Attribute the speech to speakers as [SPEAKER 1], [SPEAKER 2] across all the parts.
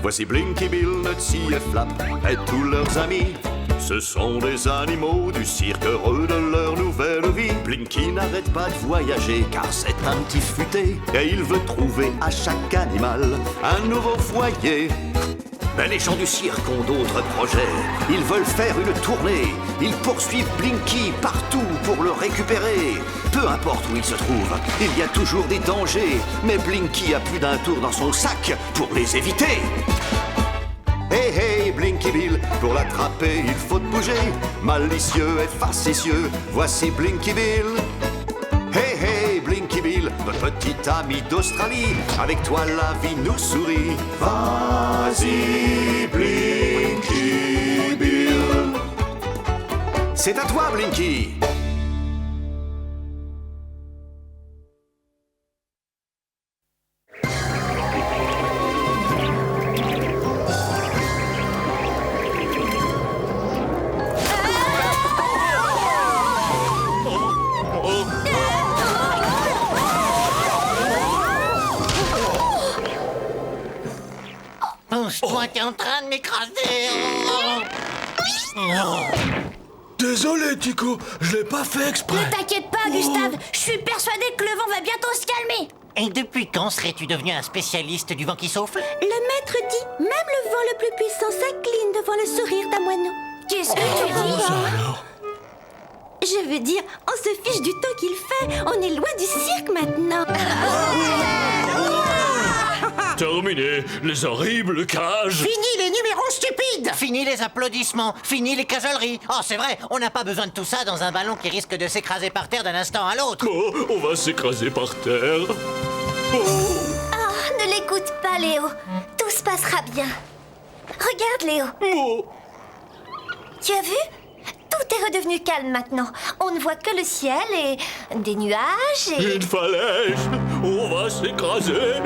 [SPEAKER 1] Voici Blinky Bill, Nutsy et Flap et tous leurs amis. Ce sont des animaux du cirque heureux de leur nouvelle vie. Blinky n'arrête pas de voyager car c'est un petit futé et il veut trouver à chaque animal un nouveau foyer. Mais les gens du cirque ont d'autres projets. Ils veulent faire une tournée. Ils poursuivent Blinky partout pour le récupérer. Peu importe où il se trouve, il y a toujours des dangers. Mais Blinky a plus d'un tour dans son sac pour les éviter. Hey hey Blinky Bill, pour l'attraper il faut te bouger. Malicieux et facétieux, voici Blinky Bill. Hey hey Blinky Bill, notre petit ami d'Australie, avec toi la vie nous sourit. Vas-y Blinky Bill. C'est à toi Blinky.
[SPEAKER 2] Toi, t'es en train de m'écraser.
[SPEAKER 3] Désolé, Tico, je l'ai pas fait exprès.
[SPEAKER 4] Ne t'inquiète pas, Gustave. Je suis persuadée que le vent va bientôt se calmer.
[SPEAKER 2] Et depuis quand serais-tu devenu un spécialiste du vent qui souffle?
[SPEAKER 5] Le maître dit, même le vent le plus puissant s'incline devant le sourire d'un moineau.
[SPEAKER 4] Qu'est-ce que tu dis?
[SPEAKER 3] Alors
[SPEAKER 5] Je veux dire, on se fiche du temps qu'il fait. On est loin du cirque maintenant.
[SPEAKER 3] Terminé, les horribles cages.
[SPEAKER 2] Fini les numéros stupides. Fini les applaudissements. Fini les cajoleries. Oh, c'est vrai, on n'a pas besoin de tout ça dans un ballon qui risque de s'écraser par terre d'un instant à l'autre.
[SPEAKER 3] Oh, on va s'écraser par terre.
[SPEAKER 5] Oh, ne l'écoute pas, Léo. Tout se passera bien. Regarde, Léo.
[SPEAKER 3] Oh.
[SPEAKER 5] Tu as vu? Tout est redevenu calme maintenant. On ne voit que le ciel et des nuages et...
[SPEAKER 3] Une falaise. On va s'écraser.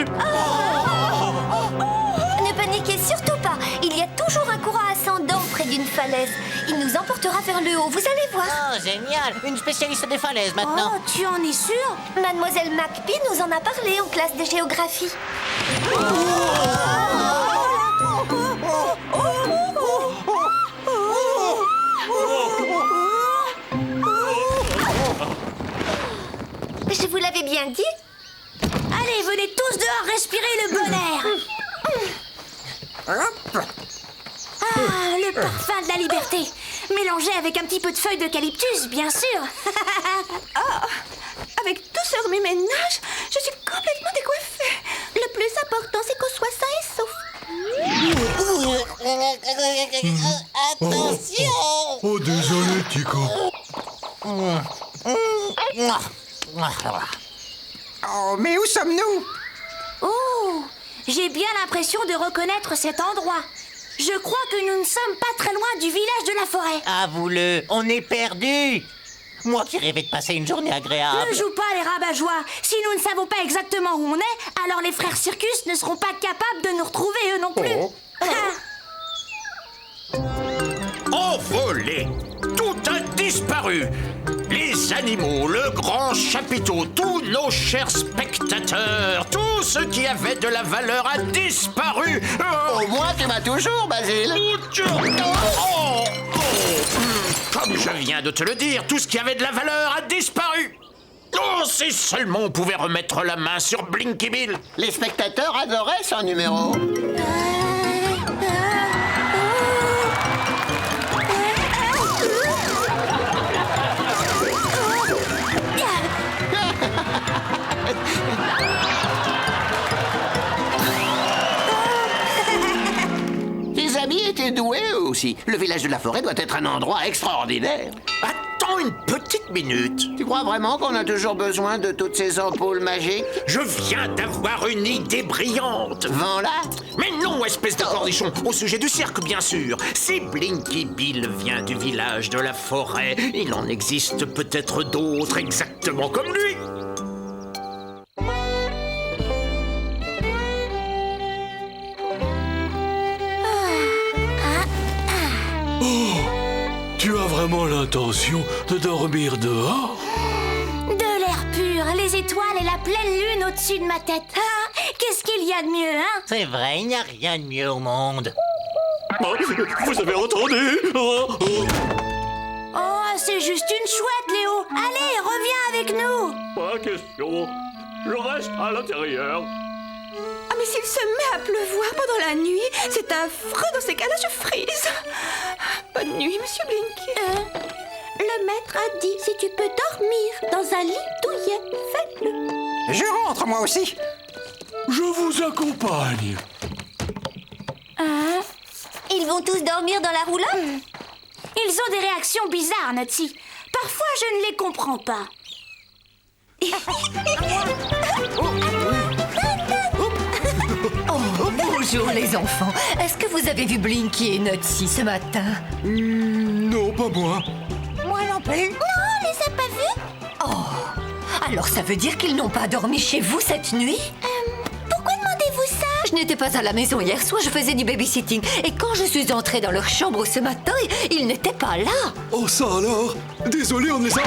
[SPEAKER 5] Ne paniquez surtout pas. Il y a toujours un courant ascendant près d'une falaise. Il nous emportera vers le haut, vous allez voir.
[SPEAKER 2] Oh, génial. Une spécialiste des falaises maintenant.
[SPEAKER 4] Oh, tu en es sûr?
[SPEAKER 5] Mademoiselle McPhee nous en a parlé en classe de géographie. Je vous l'avais bien dit.
[SPEAKER 4] Allez, venez tous dehors respirer le bon air. Ah, le parfum de la liberté. Mélangé avec un petit peu de feuilles d'eucalyptus, bien sûr.
[SPEAKER 5] Avec tout ce remue-ménage, je suis complètement décoiffée. Le plus important, c'est qu'on soit sain et sauf.
[SPEAKER 2] Attention.
[SPEAKER 3] Oh, désolé, Tico.
[SPEAKER 6] Oh, mais où sommes-nous?
[SPEAKER 4] Oh, j'ai bien l'impression de reconnaître cet endroit. Je crois que nous ne sommes pas très loin du village de la forêt.
[SPEAKER 2] Avoue-le, on est perdu. Moi qui rêvais de passer une journée agréable.
[SPEAKER 4] Ne joue pas les rabat-joie. Si nous ne savons pas exactement où on est, alors les frères Circus ne seront pas capables de nous retrouver eux non plus.
[SPEAKER 7] Envolé! Tout a disparu! Les animaux, le grand chapiteau, tous nos chers spectateurs, tout ce qui avait de la valeur a disparu!
[SPEAKER 2] Au moins, tu m'as toujours, Basile.
[SPEAKER 7] Comme je viens de te le dire, tout ce qui avait de la valeur a disparu! Oh, si seulement on pouvait remettre la main sur Blinky Bill!
[SPEAKER 2] Les spectateurs adoraient son numéro. Tes amis étaient doués eux aussi. Le village de la forêt doit être un endroit extraordinaire.
[SPEAKER 7] Attends une petite minute.
[SPEAKER 2] Tu crois vraiment qu'on a toujours besoin de toutes ces ampoules magiques?
[SPEAKER 7] Je viens d'avoir une idée brillante.
[SPEAKER 2] Vends-la.
[SPEAKER 7] Mais non, espèce de cornichon, au sujet du cirque, bien sûr. Si Blinky Bill vient du village de la forêt, il en existe peut-être d'autres exactement comme lui.
[SPEAKER 3] Tu as vraiment l'intention de dormir dehors?
[SPEAKER 4] De l'air pur, les étoiles et la pleine lune au-dessus de ma tête.
[SPEAKER 5] Ah, que
[SPEAKER 4] Qu'est-ce qu'il y a de mieux, hein?
[SPEAKER 2] C'est vrai, il n'y a rien de mieux au monde.
[SPEAKER 3] Oh, vous avez entendu? Oh, oh.
[SPEAKER 4] Oh, c'est juste une chouette, Léo. Allez, reviens avec nous.
[SPEAKER 3] Pas question. Je reste à l'intérieur.
[SPEAKER 8] Ah, mais s'il se met à pleuvoir pendant la nuit, c'est affreux. Dans ces cas-là, je frise. Bonne nuit, monsieur Blinky.
[SPEAKER 5] Le maître a dit, si tu peux dormir dans un lit douillet, fais-le.
[SPEAKER 6] Je rentre, moi aussi.
[SPEAKER 3] Je vous accompagne.
[SPEAKER 5] Ils vont tous dormir dans la roulotte?
[SPEAKER 4] Ils ont des réactions bizarres, Nutty. Parfois, je ne les comprends pas.
[SPEAKER 9] Bonjour les enfants. Est-ce que vous avez vu Blinky et Nutty ce matin?
[SPEAKER 3] Non, pas moi.
[SPEAKER 2] Moi non plus.
[SPEAKER 5] Non, on les a pas vus.
[SPEAKER 9] Alors ça veut dire qu'ils n'ont pas dormi chez vous cette nuit?
[SPEAKER 5] Pourquoi demandez-vous ça?
[SPEAKER 9] Je n'étais pas à la maison hier soir, je faisais du babysitting. Et quand je suis entrée dans leur chambre ce matin, ils n'étaient pas là.
[SPEAKER 3] Oh, ça alors? Désolé, on les a...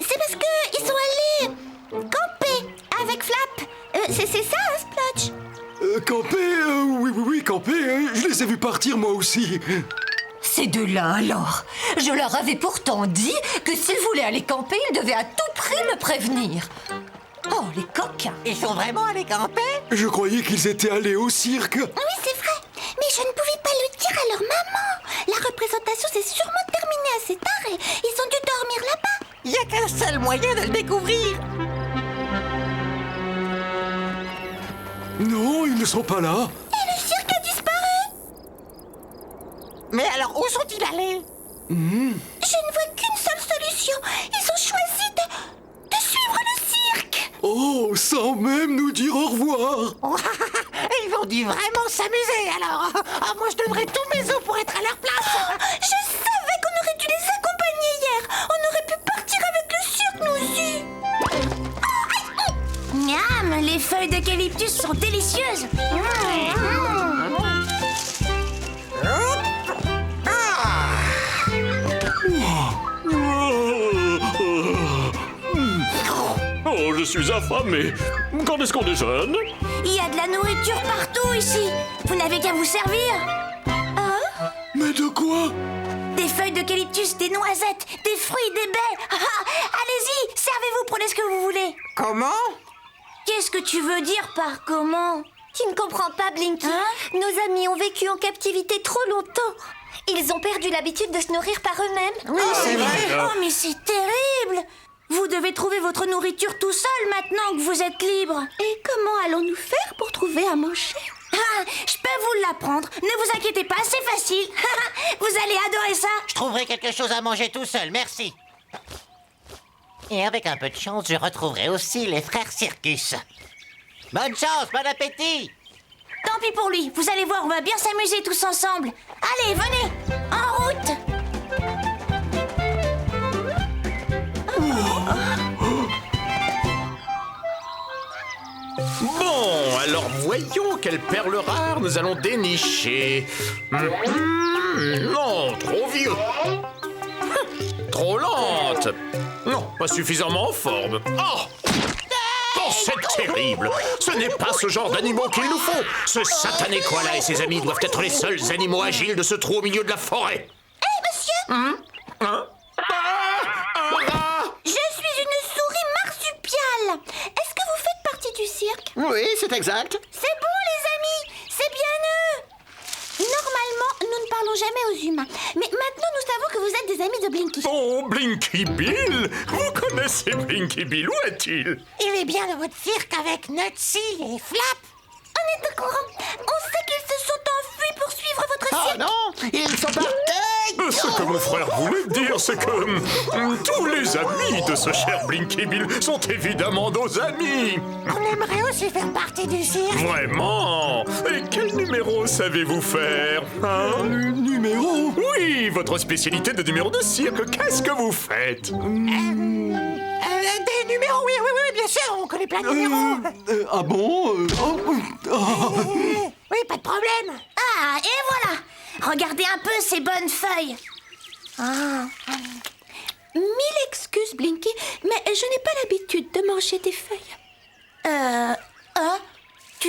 [SPEAKER 5] C'est parce que ils sont allés camper avec Flap. C'est ça, hein, Splotch?
[SPEAKER 3] Camper? Oui, camper. Je les ai vus partir, moi aussi.
[SPEAKER 9] Ces deux-là alors. Je leur avais pourtant dit que s'ils voulaient aller camper, ils devaient à tout prix me prévenir. Oh, les coquins.
[SPEAKER 2] Ils sont vraiment allés camper?
[SPEAKER 3] Je croyais qu'ils étaient allés au cirque.
[SPEAKER 5] Oui, c'est vrai. Mais je ne pouvais pas le dire à leur maman. La représentation s'est sûrement terminée assez tard et ils ont dû dormir là-bas.
[SPEAKER 2] Il n'y a qu'un seul moyen de le découvrir.
[SPEAKER 3] Non, ils ne sont pas là.
[SPEAKER 5] Et le cirque a disparu.
[SPEAKER 2] Mais alors, où sont-ils allés?
[SPEAKER 5] Je ne vois qu'une seule solution. Ils ont choisi de suivre le cirque.
[SPEAKER 3] Oh, sans même nous dire au revoir.
[SPEAKER 2] Ils vont dû vraiment s'amuser alors. Ah, moi, je donnerais tous mes os pour être à leur place.
[SPEAKER 5] Je savais qu'on aurait dû les accompagner hier. On aurait pu partir avec le cirque, nous aussi.
[SPEAKER 4] Miam, les feuilles d'eucalyptus sont délicieuses.
[SPEAKER 3] Oh, je suis affamé. Quand est-ce qu'on déjeune?
[SPEAKER 4] Il y a de la nourriture partout ici. Vous n'avez qu'à vous servir.
[SPEAKER 3] Mais de quoi?
[SPEAKER 4] Des feuilles d'eucalyptus, des noisettes, des fruits, des baies. Allez-y, servez-vous, prenez ce que vous voulez.
[SPEAKER 6] Comment?
[SPEAKER 4] Qu'est-ce que tu veux dire par comment?
[SPEAKER 5] Tu ne comprends pas, Blinky. Nos amis ont vécu en captivité trop longtemps. Ils ont perdu l'habitude de se nourrir par eux-mêmes.
[SPEAKER 6] Oui, c'est vrai.
[SPEAKER 4] Oh, mais c'est terrible. Vous devez trouver votre nourriture tout seul maintenant que vous êtes libre.
[SPEAKER 5] Et comment allons-nous faire pour trouver à manger?
[SPEAKER 4] Je peux vous l'apprendre. Ne vous inquiétez pas, c'est facile. Vous allez adorer ça.
[SPEAKER 2] Je trouverai quelque chose à manger tout seul, merci. Et avec un peu de chance, je retrouverai aussi les frères Circus. Bonne chance, bon appétit!
[SPEAKER 4] Tant pis pour lui. Vous allez voir, on va bien s'amuser tous ensemble. Allez, venez. En route.
[SPEAKER 7] Bon, alors voyons quelle perle rare nous allons dénicher. Non, trop vieux. Trop lente. Non, pas suffisamment en forme. Oh, c'est terrible. Ce n'est pas ce genre d'animaux qu'il nous faut. Ce satané koala et ses amis doivent être les seuls animaux agiles de ce trou au milieu de la forêt.
[SPEAKER 5] Monsieur, je suis une souris marsupiale. Est-ce que vous faites partie du cirque?
[SPEAKER 6] Oui, c'est exact.
[SPEAKER 5] C'est bon, les amis, c'est bien eux. Normalement, nous ne parlons jamais aux humains. Mais maintenant, nous savons que vous êtes des amis de Blinky.
[SPEAKER 7] Oh, Blinky Bill. Vous connaissez Blinky Bill, où est-il?
[SPEAKER 2] Il est bien dans votre cirque avec Nutsy et Flap.
[SPEAKER 5] On est au courant. On sait qu'ils se sont enfuis pour suivre votre
[SPEAKER 6] Oh
[SPEAKER 5] cirque.
[SPEAKER 6] non, ils sont partis.
[SPEAKER 7] Ce que mon frère voulait dire, c'est que tous les amis de ce cher Blinky Bill sont évidemment nos amis.
[SPEAKER 2] On aimerait aussi faire partie du cirque.
[SPEAKER 7] Vraiment? Et quel numéro savez-vous faire, hein?
[SPEAKER 3] Numéro?
[SPEAKER 7] Oui, votre spécialité de numéro de cirque, qu'est-ce que vous faites?
[SPEAKER 2] Des numéros, oui, bien sûr, on connaît plein de numéros.
[SPEAKER 3] Ah bon?
[SPEAKER 2] Oui, pas de problème.
[SPEAKER 4] Ah, et voilà. Regardez un peu ces bonnes feuilles.
[SPEAKER 5] Mille excuses, Blinky, mais je n'ai pas l'habitude de manger des feuilles.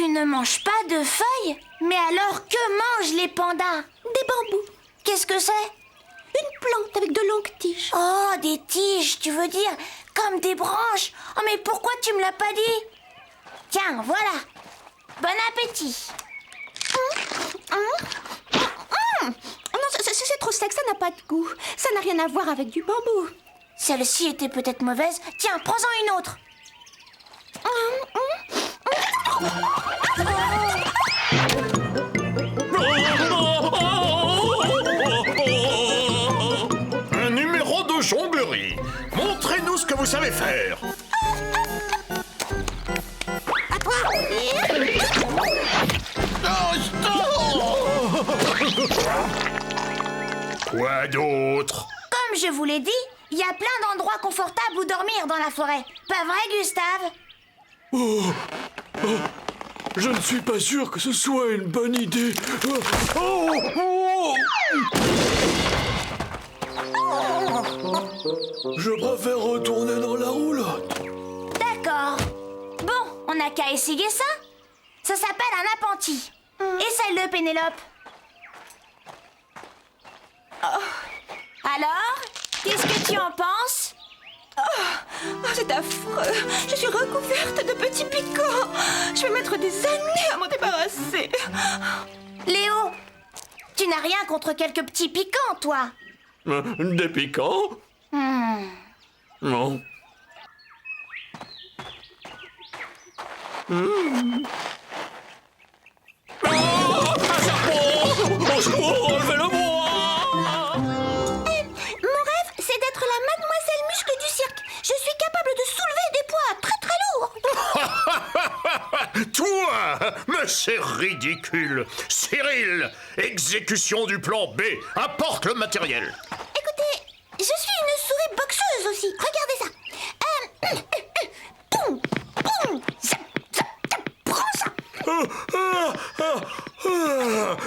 [SPEAKER 4] Ils ne mangent pas de feuilles? Mais alors que mangent les pandas?
[SPEAKER 5] Des bambous.
[SPEAKER 4] Qu'est-ce que c'est?
[SPEAKER 5] Une plante avec de longues tiges.
[SPEAKER 4] Oh, des tiges, tu veux dire? Comme des branches? Oh, mais pourquoi tu me l'as pas dit? Tiens, voilà. Bon appétit.
[SPEAKER 5] Non, c'est trop sec, ça n'a pas de goût. Ça n'a rien à voir avec du bambou.
[SPEAKER 4] Celle-ci était peut-être mauvaise. Tiens, prends-en une autre.
[SPEAKER 7] Un numéro de jonglerie. Montrez-nous ce que vous savez faire.
[SPEAKER 5] À toi.
[SPEAKER 7] Quoi d'autre?
[SPEAKER 4] Comme je vous l'ai dit, il y a plein d'endroits confortables où dormir dans la forêt. Pas vrai, Gustave?
[SPEAKER 3] Je ne suis pas sûr que ce soit une bonne idée. Je préfère retourner dans la roulotte.
[SPEAKER 4] D'accord. Bon, on n'a qu'à essayer ça. Ça s'appelle un appentis. Essaye-le, Pénélope. Alors, qu'est-ce que tu en penses?
[SPEAKER 8] Oh, c'est affreux. Je suis recouverte de petits piquants. Je vais mettre des années à m'en débarrasser.
[SPEAKER 4] Léo, tu n'as rien contre quelques petits piquants, toi?
[SPEAKER 3] Des piquants? Non. Au secours, relevez-le-moi!
[SPEAKER 5] Mon rêve, c'est d'être la mademoiselle muscle du cirque. Je suis capable de soulever des poids très très lourds.
[SPEAKER 7] Toi! Mais c'est ridicule! Cyril! Exécution du plan B! Apporte le matériel!
[SPEAKER 5] Écoutez, je suis une souris boxeuse aussi. Regardez ça. Boum, boum, zap, zap, zap. Prends ça.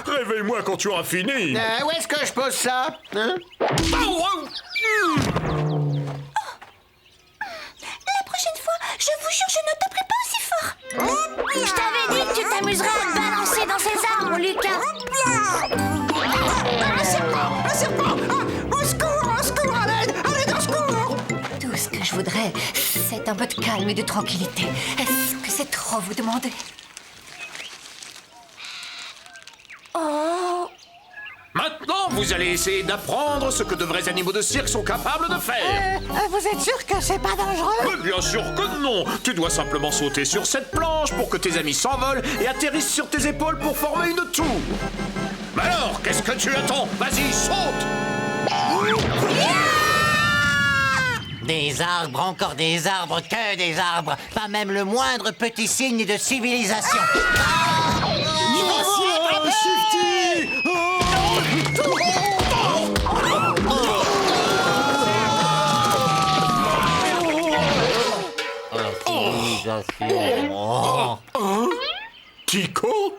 [SPEAKER 7] Réveille-moi quand tu auras fini!
[SPEAKER 6] Où est-ce que je pose ça? Hein?
[SPEAKER 5] La prochaine fois, je vous jure, je ne taperai pas aussi fort.
[SPEAKER 4] Je t'avais dit que tu t'amuserais à te balancer dans ces arbres, Lucas.
[SPEAKER 6] Un serpent! Au secours, à l'aide! À l'aide, au secours!
[SPEAKER 9] Tout ce que je voudrais, c'est un peu de calme et de tranquillité. Est-ce que c'est trop vous demander?
[SPEAKER 7] Maintenant, vous allez essayer d'apprendre ce que de vrais animaux de cirque sont capables de faire.
[SPEAKER 6] Vous êtes sûr que c'est pas dangereux?
[SPEAKER 7] Mais bien sûr que non. Tu dois simplement sauter sur cette planche pour que tes amis s'envolent et atterrissent sur tes épaules pour former une tour. Mais alors, qu'est-ce que tu attends? Vas-y, saute!
[SPEAKER 2] Des arbres, encore des arbres, que des arbres. Pas même le moindre petit signe de civilisation.
[SPEAKER 7] Tico?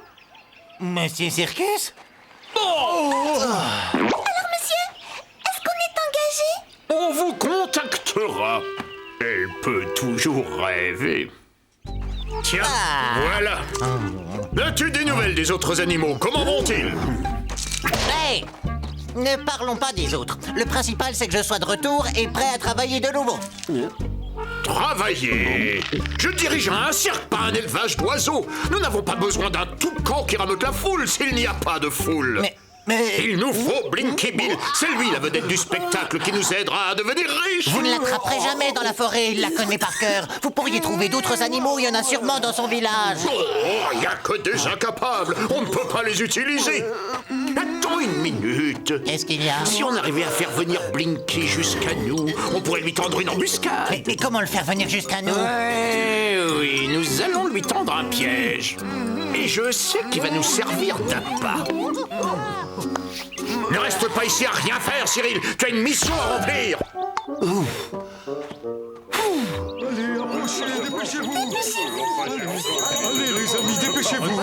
[SPEAKER 2] Monsieur Circus?
[SPEAKER 5] Alors, monsieur, est-ce qu'on est engagé?
[SPEAKER 7] On vous contactera. Elle peut toujours rêver. Tiens, voilà. As-tu des nouvelles des autres animaux? Comment vont-ils?
[SPEAKER 2] Hey! Ne parlons pas des autres. Le principal, c'est que je sois de retour et prêt à travailler de nouveau.
[SPEAKER 7] Travailler? Je dirige un cirque, pas un élevage d'oiseaux. Nous n'avons pas besoin d'un toucan qui rameute la foule s'il n'y a pas de foule.
[SPEAKER 2] Mais...
[SPEAKER 7] Il nous faut Blinky Bill. C'est lui la vedette du spectacle qui nous aidera à devenir riches.
[SPEAKER 2] Vous ne l'attraperez jamais dans la forêt, il la connaît par cœur. Vous pourriez trouver d'autres animaux, il y en a sûrement dans son village.
[SPEAKER 7] Oh, il n'y a que des incapables. On ne peut pas les utiliser. Attends une minute.
[SPEAKER 2] Qu'est-ce qu'il y a?
[SPEAKER 7] Si on arrivait à faire venir Blinky jusqu'à nous, on pourrait lui tendre une embuscade.
[SPEAKER 2] Mais comment le faire venir jusqu'à nous?
[SPEAKER 7] Oui, nous allons lui tendre un piège. Et je sais qu'il va nous servir d'appât. Ne reste pas ici à rien faire, Cyril. Tu as une mission à remplir.
[SPEAKER 3] Allez, approchez, dépêchez-vous. Allez, les amis, dépêchez-vous.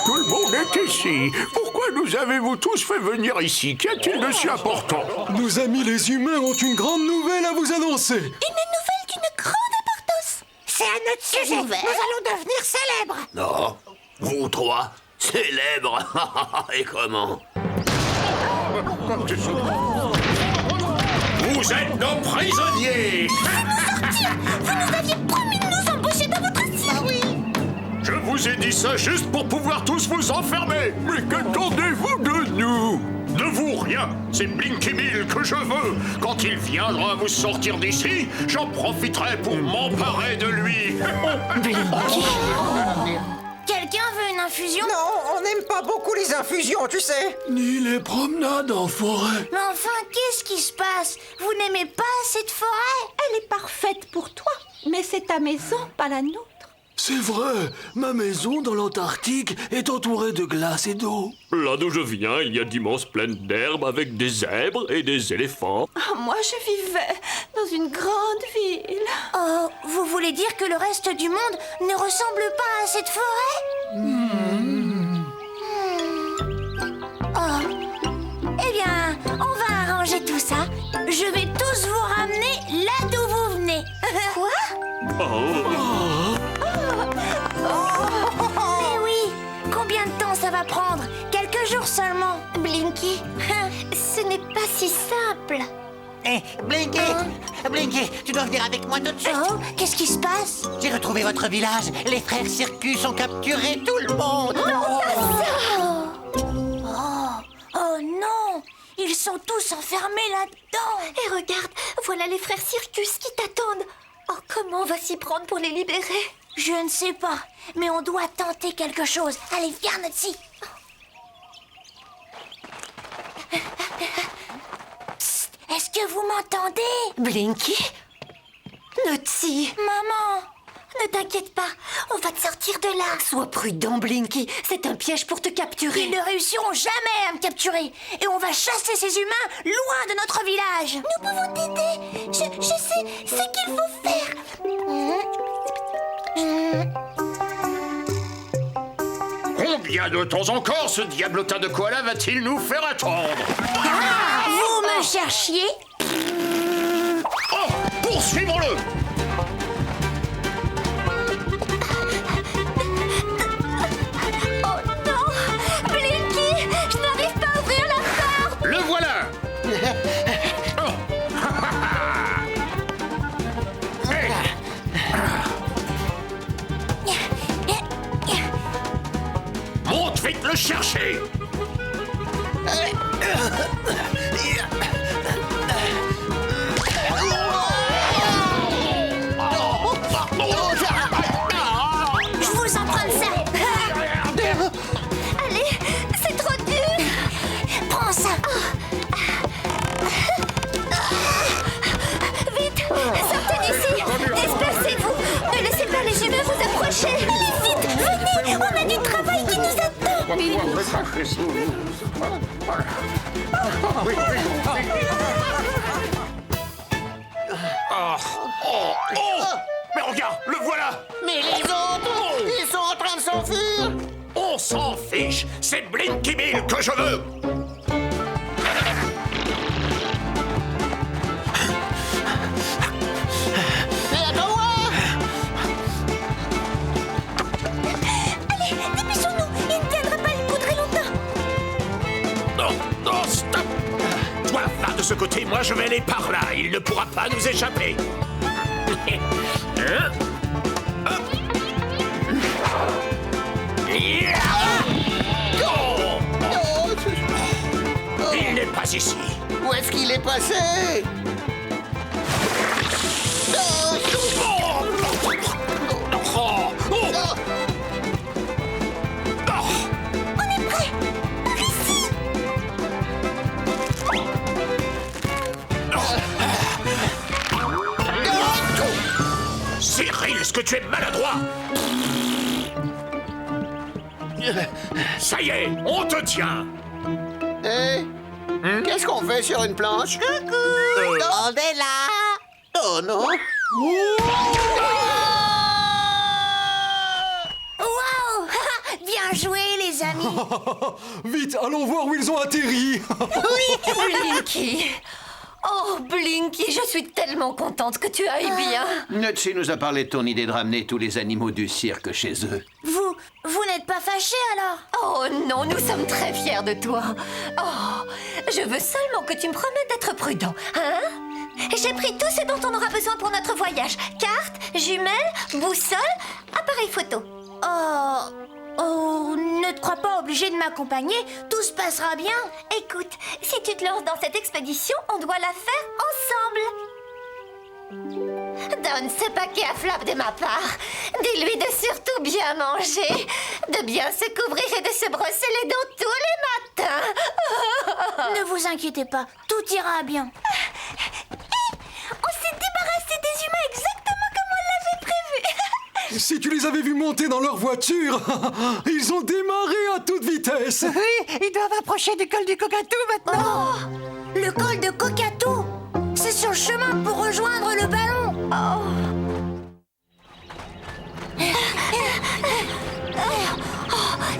[SPEAKER 7] Tout le monde est ici. Pourquoi nous avez-vous tous fait venir ici? Qu'y a-t-il de si important?
[SPEAKER 3] Nos amis les humains ont une grande nouvelle à vous annoncer.
[SPEAKER 5] Une nouvelle d'une grande importance.
[SPEAKER 2] C'est
[SPEAKER 4] notre sujet. Nous allons devenir célèbres.
[SPEAKER 10] Non, vous trois, célèbres. Et comment?
[SPEAKER 7] Vous êtes nos prisonniers.
[SPEAKER 5] Vous nous aviez promis de nous embaucher dans votre cirque. Oui.
[SPEAKER 7] Je vous ai dit ça juste pour pouvoir tous vous enfermer. Mais qu'attendez-vous de nous? De vous, rien. C'est Blinky Bill que je veux. Quand il viendra vous sortir d'ici, j'en profiterai pour m'emparer de lui.
[SPEAKER 4] Quelqu'un veut une infusion?
[SPEAKER 6] Non, on n'aime pas beaucoup les infusions, tu sais.
[SPEAKER 3] Ni les promenades en forêt.
[SPEAKER 4] Mais enfin, qu'est-ce qui se passe? Vous n'aimez pas cette forêt?
[SPEAKER 8] Elle est parfaite pour toi, mais c'est ta maison, pas la nôtre.
[SPEAKER 3] C'est vrai, ma maison dans l'Antarctique est entourée de glace et d'eau.
[SPEAKER 11] Là d'où je viens, il y a d'immenses plaines d'herbe avec des zèbres et des éléphants.
[SPEAKER 8] Oh, moi, je vivais dans une grande ville.
[SPEAKER 4] Oh, vous voulez dire que le reste du monde ne ressemble pas à cette forêt? Oh. Eh bien, on va arranger tout ça. Je vais tous vous ramener là d'où vous venez. Quoi? Mais oui, combien de temps ça va prendre? Quelques jours seulement.
[SPEAKER 5] Blinky, ce n'est pas si simple.
[SPEAKER 2] Eh, Blinky, Blinky, tu dois venir avec moi tout de suite.
[SPEAKER 4] Oh, qu'est-ce qui se passe?
[SPEAKER 2] J'ai retrouvé votre village. Les frères Circus ont capturé tout le monde.
[SPEAKER 4] Oh non! Ils sont tous enfermés là-dedans.
[SPEAKER 5] Et regarde, voilà les frères Circus qui t'attendent. Oh, comment on va s'y prendre pour les libérer?
[SPEAKER 4] Je ne sais pas, mais on doit tenter quelque chose. Allez, viens, Notsi. Psst, est-ce que vous m'entendez?
[SPEAKER 9] Blinky? Notsi?
[SPEAKER 4] Maman!
[SPEAKER 5] Ne t'inquiète pas, on va te sortir de là.
[SPEAKER 9] Sois prudent, Blinky. C'est un piège pour te capturer.
[SPEAKER 4] Ils ne réussiront jamais à me capturer. Et on va chasser ces humains loin de notre village.
[SPEAKER 5] Nous pouvons t'aider. Je sais ce qu'il faut faire.
[SPEAKER 7] Combien de temps encore ce diablotin de koala va-t-il nous faire attendre?
[SPEAKER 4] Vous me cherchiez?
[SPEAKER 7] Oh, poursuivons-le!
[SPEAKER 5] Oh non, Blinky, je n'arrive pas à ouvrir la porte.
[SPEAKER 7] Le voilà! Oh. Hey. Monte vite le chercher!
[SPEAKER 4] Je vous en prends ça.
[SPEAKER 5] Allez, c'est trop dur.
[SPEAKER 4] Prends ça.
[SPEAKER 5] Vite, sortez d'ici. Dispersez-vous. Ne laissez pas les humains vous approcher. Allez, vite, venez. On a du travail qui nous attend.
[SPEAKER 7] Mais regarde, le voilà!
[SPEAKER 2] Mais les autres, ils sont en train de s'enfuir.
[SPEAKER 7] On s'en fiche! C'est Blinky Bill que je veux!
[SPEAKER 2] Mais attends-moi.
[SPEAKER 5] Allez, dépêchons-nous. Il ne tiendra pas le coup très longtemps.
[SPEAKER 7] Non, non, stop! Toi, va de ce côté, moi je vais aller par là. Il ne pourra pas nous échapper. Hein? Hop. Yeah! Oh! Il n'est pas ici.
[SPEAKER 2] Où est-ce qu'il est passé?
[SPEAKER 5] On est prêt. Par ici.
[SPEAKER 7] Cyril, est-ce que tu es maladroit? Ça y est, on te tient.
[SPEAKER 2] Qu'est-ce qu'on fait sur une planche? Coucou! On est là! Oh non!
[SPEAKER 4] Wow! Bien joué, les amis.
[SPEAKER 3] Vite, allons voir où ils ont atterri.
[SPEAKER 9] Blinky! Oh, Blinky, je suis tellement contente que tu ailles bien.
[SPEAKER 10] Nutsy nous a parlé de ton idée de ramener tous les animaux du cirque chez eux.
[SPEAKER 4] Vous n'êtes pas fâché alors?
[SPEAKER 9] Oh non, nous sommes très fiers de toi. Oh, je veux seulement que tu me promettes d'être prudent, hein?
[SPEAKER 5] J'ai pris tout ce dont on aura besoin pour notre voyage. Carte, jumelles, boussole, appareil photo.
[SPEAKER 4] Oh, ne te crois pas obligé de m'accompagner, tout se passera bien.
[SPEAKER 5] Écoute, si tu te lances dans cette expédition, on doit la faire ensemble. Donne ce paquet à Flap de ma part. Dis-lui de surtout bien manger, de bien se couvrir et de se brosser les dents tous les matins.
[SPEAKER 4] Ne vous inquiétez pas, tout ira bien.
[SPEAKER 5] On s'est débarrassé des humains exactement comme on l'avait prévu.
[SPEAKER 3] Si tu les avais vus monter dans leur voiture, ils ont démarré à toute vitesse.
[SPEAKER 6] Oui, ils doivent approcher du col du Cocatou maintenant.
[SPEAKER 4] Oh, le col de Cocatou, c'est sur le chemin pour rejoindre le ballon.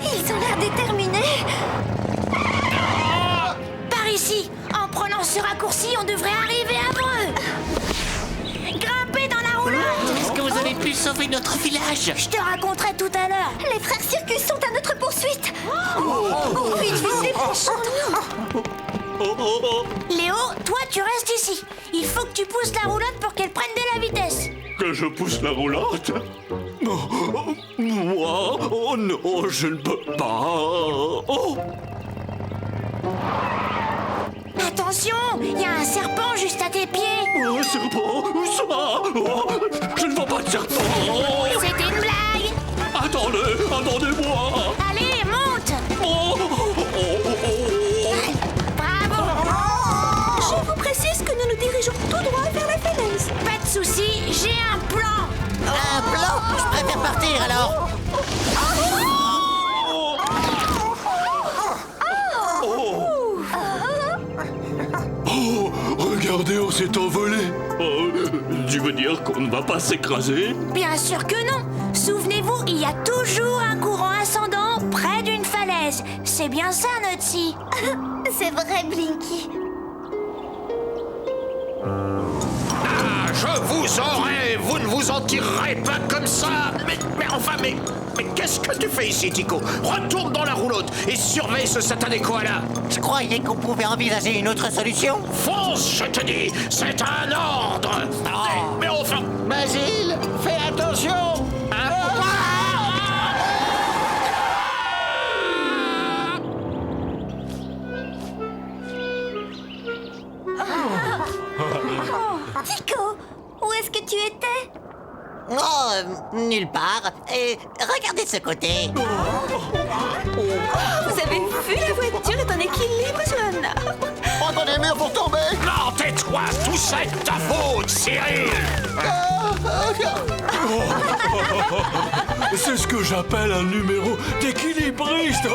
[SPEAKER 5] Ils ont l'air déterminés.
[SPEAKER 4] Par ici, en prenant ce raccourci, on devrait arriver avant eux. Grimpez dans la roulotte.
[SPEAKER 2] Est-ce que vous avez pu sauver notre village?
[SPEAKER 4] Je te raconterai tout à l'heure.
[SPEAKER 5] Les frères Circus sont à notre poursuite. Vite, vite, dépêchons-nous.
[SPEAKER 4] Léo, toi tu restes ici. Il faut que tu pousses la roulotte pour qu'elle prenne de la vitesse.
[SPEAKER 11] Que je pousse la roulotte? Moi? Oh non, je ne peux pas. Oh!
[SPEAKER 4] Attention, il y a un serpent juste à tes pieds.
[SPEAKER 11] Un serpent? Où ça? Oh, je ne vois pas de serpent.
[SPEAKER 4] C'était une blague.
[SPEAKER 11] Attendez-moi.
[SPEAKER 4] Allez, monte. Bravo.
[SPEAKER 8] Je vous précise que nous nous dirigeons tout droit vers la falaise.
[SPEAKER 4] Pas de souci, j'ai un plan.
[SPEAKER 2] Un plan? Je préfère partir alors.
[SPEAKER 3] Regardez, on s'est envolé.
[SPEAKER 11] Oh, tu veux dire qu'on ne va pas s'écraser?
[SPEAKER 4] Bien sûr que non. Souvenez-vous, il y a toujours un courant ascendant près d'une falaise. C'est bien ça, Nutsy.
[SPEAKER 5] C'est vrai, Blinky.
[SPEAKER 7] Ah, je vous aurai! Vous ne vous en tirerez pas comme ça! Mais qu'est-ce que tu fais ici, Tico? Retourne dans la roulotte et surveille ce satané koala!
[SPEAKER 2] Je croyais qu'on pouvait envisager une autre solution.
[SPEAKER 7] Fonce, je te dis! C'est un ordre! Mais enfin...
[SPEAKER 2] Basile, fais attention.
[SPEAKER 5] Tico, où est-ce que tu étais?
[SPEAKER 2] Oh, nulle part. Et regardez de ce côté.
[SPEAKER 8] Vous avez vu, la voiture est en équilibre sur un arbre.
[SPEAKER 10] Prends des murs pour tomber.
[SPEAKER 7] Non, tais-toi! Tout ça est de ta faute, Cyril!
[SPEAKER 3] C'est ce que j'appelle un numéro d'équilibriste.